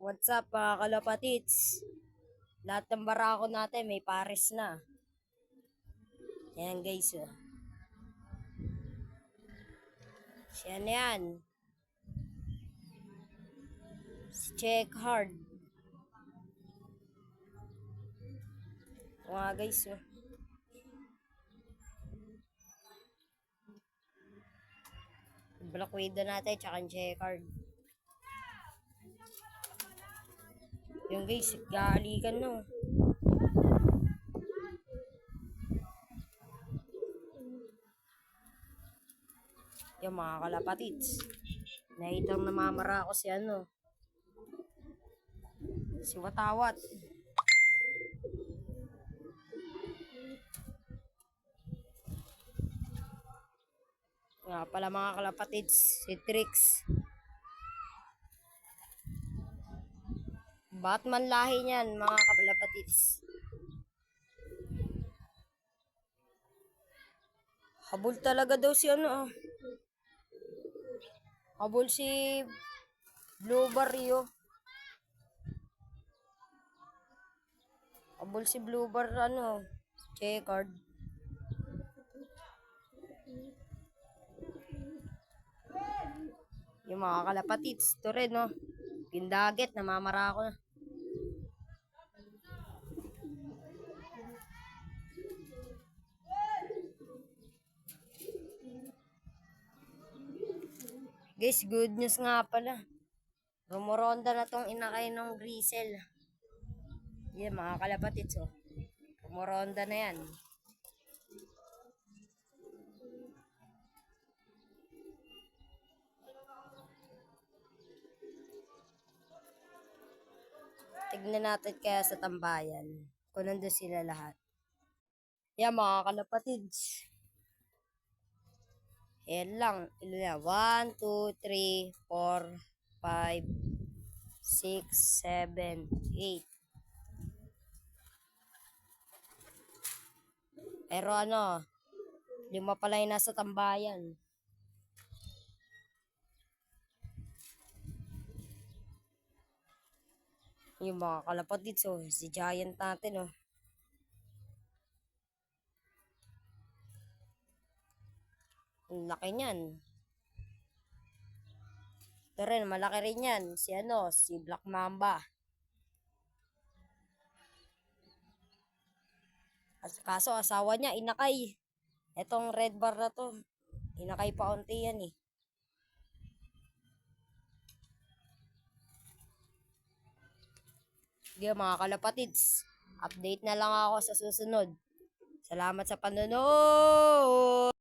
What's up mga kalapatits? Lahat ng barako natin may pares na. Ayan guys. Siya na yan. Si Check Hard. Mga guys. Black Widow natin tsaka Check Hard. Yung guys, gaalikan no. Yung mga kalapatits. Naitang namamara ako si ano. Si Watawat. Nga pala mga kalapatits, si Trix. Batman lahi niyan mga kalapatits. Habol talaga daw si ano. Habol si Blue Barrio. Habol si Blue Bar ano. Checkered. Yung mga kalapatits. Ito rin no. Pindaget. Namamara ako na. Guys, good news nga pala. Rumoronda na tong inakay ng Grisel. Yan mga kalapatits oh. Rumoronda na yan. Tignan natin kaya sa tambayan. Kung nandun sila lahat. Yan mga kalapatids. Yan lang. Ilan na? 1, 2, 3, 4, 5, 6, 7, 8. Pero ano, 5 pala yung nasa tambayan. Yung mga kalapatids oh. Si Giant natin oh. Ang laki niyan. Ito rin, malaki rin yan. Si ano, si Black Mamba. Kaso asawa niya, inakay. Etong red bar na to, inakay pa unti yan eh. Sige mga kalapatids, update na lang ako sa susunod. Salamat sa panonood!